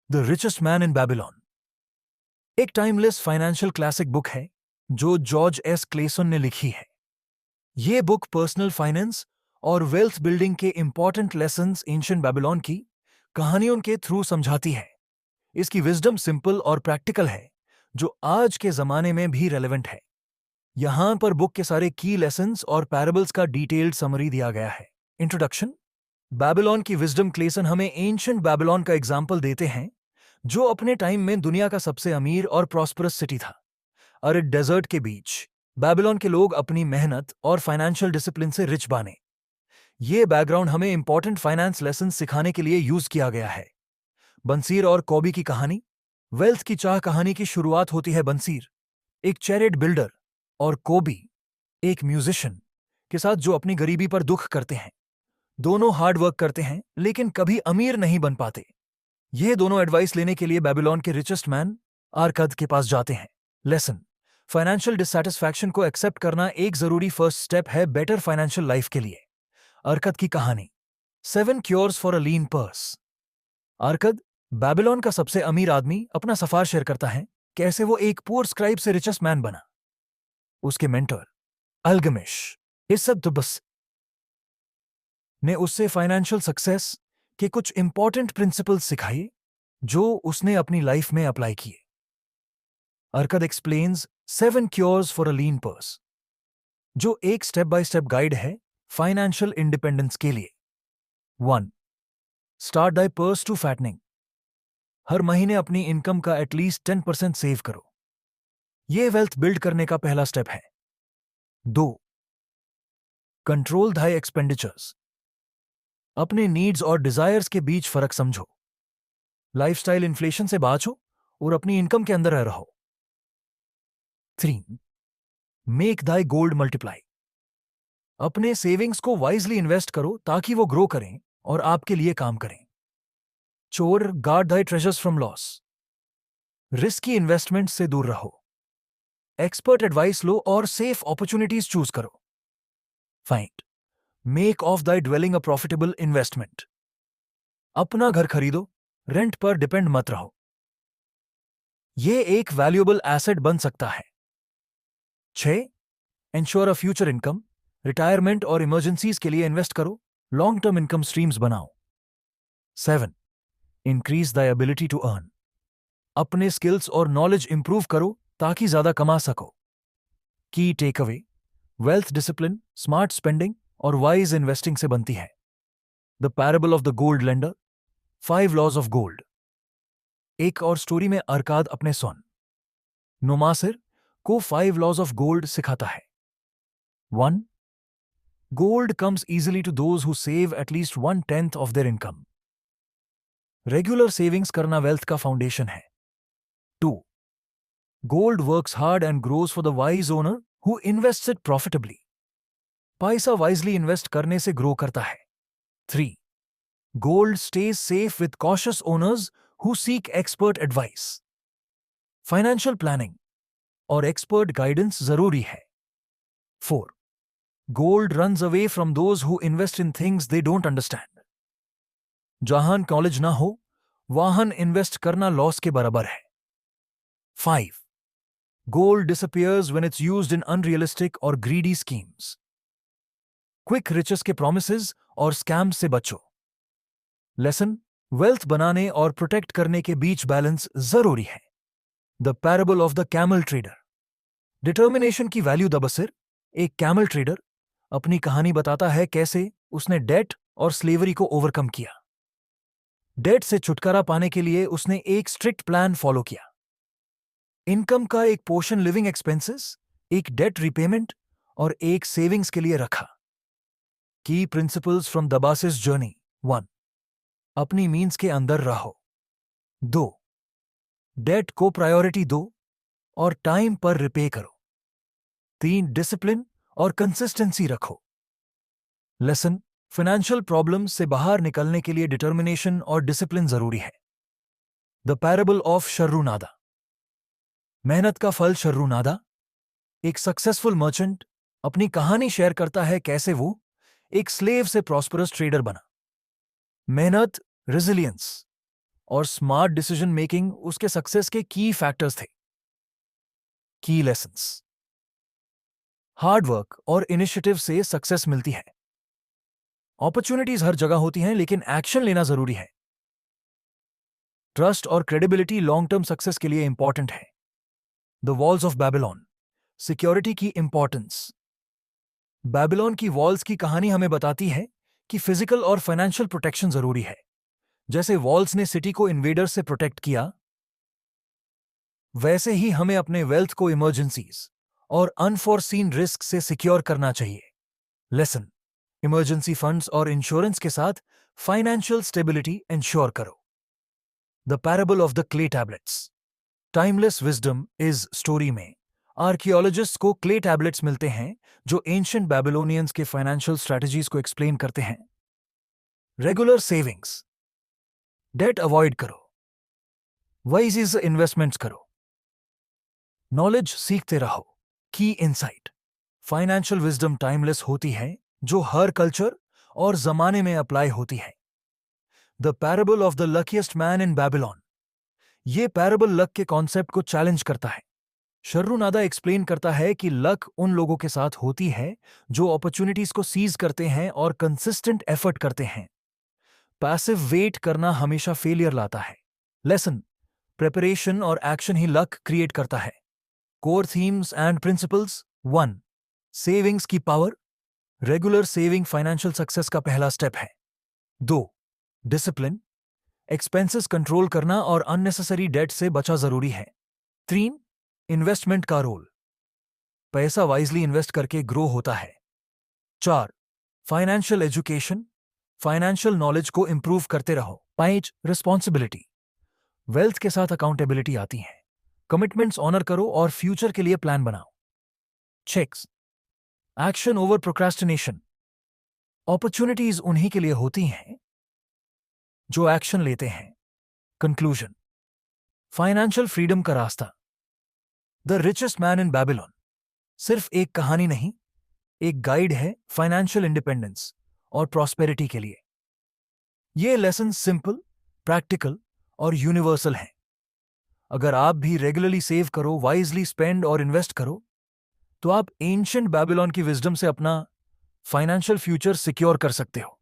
The richest man in Babylon एक timeless financial classic book है जो जॉर्ज एस क्लेसन ने लिखी है। ये बुक पर्सनल फाइनेंस और वेल्थ बिल्डिंग के इंपॉर्टेंट लेसन्स एंशिएंट बेबीलोन की कहानियों के थ्रू समझाती है। इसकी विजडम सिंपल और प्रैक्टिकल है जो आज के जमाने में भी रेलेवेंट है। यहां पर बुक के सारे की लेसन्स और पैराबल्स का डिटेल्ड समरी दिया गया है। इंट्रोडक्शन। बेबीलोन की विजडम क्लेसन हमें एंशिएंट बेबीलोन का एग्जाम्पल देते हैं जो अपने टाइम में दुनिया का सबसे अमीर और प्रॉस्परस सिटी था। अरिड डेजर्ट के बीच बेबीलोन के लोग अपनी मेहनत और फाइनेंशियल डिसिप्लिन से रिच बने। ये बैकग्राउंड हमें इंपॉर्टेंट फाइनेंस लेसन सिखाने के लिए यूज किया गया है। बंसीर और कॉबी की कहानी। वेल्थ की चाह कहानी की शुरुआत होती है बंसीर, एक चैरिट बिल्डर, और कोबी, एक म्यूजिशियन के साथ जो अपनी गरीबी पर दुख करते हैं। दोनों हार्ड वर्क करते हैं लेकिन कभी अमीर नहीं बन पाते। ये दोनों एडवाइस लेने के लिए बेबीलोन के रिचेस्ट मैन आरकद के पास जाते हैं। लेसन। फाइनेंशियल डिससैटिस्फैक्शन को एक्सेप्ट करना एक जरूरी फर्स्ट स्टेप है बेटर फाइनेंशियल लाइफ के लिए। आरकद की कहानी। 7 cures for a lean purse. Arkad, Babylon का सबसे अमीर आदमी, अपना सफर शेयर करता है कैसे वो एक पुअर स्क्राइब से रिचेस्ट मैन बना। उसके मेंटर अल्गमिश इस्सद्दुबस ने उससे फाइनेंशियल सक्सेस के कुछ इंपॉर्टेंट प्रिंसिपल्स सिखाए जो उसने अपनी लाइफ में अप्लाई किए। Arkad explains 7 cures for a lean purse, जो एक स्टेप बाय स्टेप गाइड है फाइनेंशियल इंडिपेंडेंस के लिए। 1. Start thy purse to fattening. हर महीने अपनी इनकम का एटलीस्ट 10% सेव करो। यह वेल्थ बिल्ड करने का पहला स्टेप है। 2. कंट्रोल दाई एक्सपेंडिचर्स। अपने नीड्स और डिजायर्स के बीच फर्क समझो। लाइफस्टाइल इन्फ्लेशन से बाँचो और अपनी इनकम के अंदर रहो। 3. मेक दाई गोल्ड मल्टीप्लाई। अपने सेविंग्स को वाइजली इन्वेस्ट करो ताकि वो ग्रो करें और आपके लिए काम करें। 4. Guard Dai treasures from loss. Risky investment से दूर रहो। एक्सपर्ट एडवाइस लो और सेफ अपॉर्चुनिटीज चूज करो। 5. Make of thy dwelling a profitable investment. अपना घर खरीदो, रेंट पर डिपेंड मत रहो। ये एक वैल्यूएबल एसेट बन सकता है। 6. Ensure a future income. Retirement और इमरजेंसीज के लिए इन्वेस्ट करो, लॉन्ग टर्म इनकम स्ट्रीम्स बनाओ। 7. Increase the ability to earn. अपने स्किल्स और नॉलेज इंप्रूव करो ताकि ज्यादा कमा सको। Key takeaway. Wealth discipline, smart spending और वाइज इन्वेस्टिंग से बनती है। The parable of the gold lender. 5 laws of gold. एक और स्टोरी में अरकाद अपने सोन नोमासिर को 5 लॉज ऑफ गोल्ड सिखाता है। 1. Gold comes easily to those who save at least 1/10 of their income. Regular savings करना वेल्थ का फाउंडेशन है। 2. Gold works hard and grows for the wise owner who invests it profitably. पैसा wisely invest करने से grow करता है। 3. Gold stays safe with cautious owners who seek expert advice. Financial planning और expert guidance जरूरी है। 4. Gold runs away from those who invest in things they don't understand. जहां knowledge ना हो वहां इन्वेस्ट करना लॉस के बराबर है। 5. Gold disappears when it's used in unrealistic or greedy schemes. Quick riches के प्रोमिसेस और स्कैम्स से बचो। लेसन। वेल्थ बनाने और प्रोटेक्ट करने के बीच बैलेंस जरूरी है। The parable of the camel trader. Determination की वैल्यू। द बसिर, एक कैमल ट्रेडर, अपनी कहानी बताता है कैसे उसने डेट और स्लेवरी को ओवरकम किया। डेट से छुटकारा पाने के लिए उसने एक स्ट्रिक्ट प्लान फॉलो किया। इनकम का एक पोर्शन लिविंग एक्सपेंसेस, एक डेट रिपेमेंट और एक सेविंग्स के लिए रखा। की प्रिंसिपल्स फ्रॉम दबासिस जर्नी। 1. अपनी मीन्स के अंदर रहो। 2. डेट को प्रायोरिटी दो और टाइम पर रिपे करो। 3. डिसिप्लिन और कंसिस्टेंसी रखो। लेसन। फाइनेंशियल प्रॉब्लम्स से बाहर निकलने के लिए डिटर्मिनेशन और डिसिप्लिन जरूरी है। The parable of Sharru Nada. मेहनत का फल शर्रुनादा। एक सक्सेसफुल मर्चेंट अपनी कहानी शेयर करता है कैसे वो एक स्लेव से प्रॉस्परस ट्रेडर बना। मेहनत, रेजिलियंस और स्मार्ट डिसीजन मेकिंग उसके सक्सेस के की फैक्टर्स थे। की लेसन्स। हार्ड वर्क और इनिशिएटिव से सक्सेस मिलती है। अपॉर्चुनिटीज हर जगह होती हैं, लेकिन एक्शन लेना जरूरी है। ट्रस्ट और क्रेडिबिलिटी लॉन्ग टर्म सक्सेस के लिए इंपॉर्टेंट है। The walls of Babylon. Security की इंपॉर्टेंस। बैबिलोन की वॉल्स की कहानी हमें बताती है कि फिजिकल और फाइनेंशियल प्रोटेक्शन जरूरी है। जैसे वॉल्स ने सिटी को इन्वेडर्स से प्रोटेक्ट किया, वैसे ही हमें अपने वेल्थ को इमरजेंसीज और अनफॉरसीन रिस्क से सिक्योर करना चाहिए। लेसन। इमरजेंसी फंड्स और इंश्योरेंस के साथ फाइनेंशियल स्टेबिलिटी इंश्योर करो। The parable of the clay tablets. Timeless wisdom is story में आर्कियोलॉजिस्ट को क्ले टैबलेट्स मिलते हैं जो एंशिएंट बैबिलोनियंस के फाइनेंशियल स्ट्रैटेजीज को एक्सप्लेन करते हैं। Regular savings. डेट अवॉइड करो। वाइज इन्वेस्टमेंट्स करो। नॉलेज सीखते रहो। की इनसाइट। फाइनेंशियल विजडम टाइमलेस होती है, जो हर कल्चर और जमाने में अप्लाई होती है। The parable of the luckiest man in Babylon. ये पैराबल लक के कॉन्सेप्ट को चैलेंज करता है। शर्रुनादा एक्सप्लेन करता है कि लक उन लोगों के साथ होती है जो अपॉर्चुनिटीज को सीज करते हैं और कंसिस्टेंट एफर्ट करते हैं। पैसिव वेट करना हमेशा फेलियर लाता है। लेसन। प्रिपरेशन और एक्शन ही लक क्रिएट करता है। Core themes and principles. 1. Savings की power. Regular saving financial success का पहला स्टेप है। 2. डिसिप्लिन। एक्सपेंसेस कंट्रोल करना और अननेसेसरी डेट से बचा जरूरी है। 3. इन्वेस्टमेंट का रोल। पैसा वाइजली इन्वेस्ट करके ग्रो होता है। 4. Financial education. फाइनेंशियल नॉलेज को इंप्रूव करते रहो। 5. रिस्पॉन्सिबिलिटी। वेल्थ के साथ अकाउंटेबिलिटी आती है। कमिटमेंट्स ऑनर करो और फ्यूचर के लिए प्लान बनाओ। 6. Action over procrastination. अपॉर्चुनिटीज उन्हीं के लिए होती हैं जो एक्शन लेते हैं। कंक्लूजन। फाइनेंशियल फ्रीडम का रास्ता। The richest man in Babylon सिर्फ एक कहानी नहीं, एक गाइड है फाइनेंशियल इंडिपेंडेंस और प्रॉस्पेरिटी के लिए। ये लेसन सिंपल, प्रैक्टिकल और यूनिवर्सल हैं। अगर आप भी रेगुलरली सेव करो, वाइजली स्पेंड और इन्वेस्ट करो, तो आप एंशिएंट बैबिलोन की विजडम से अपना फाइनेंशियल फ्यूचर सिक्योर कर सकते हो।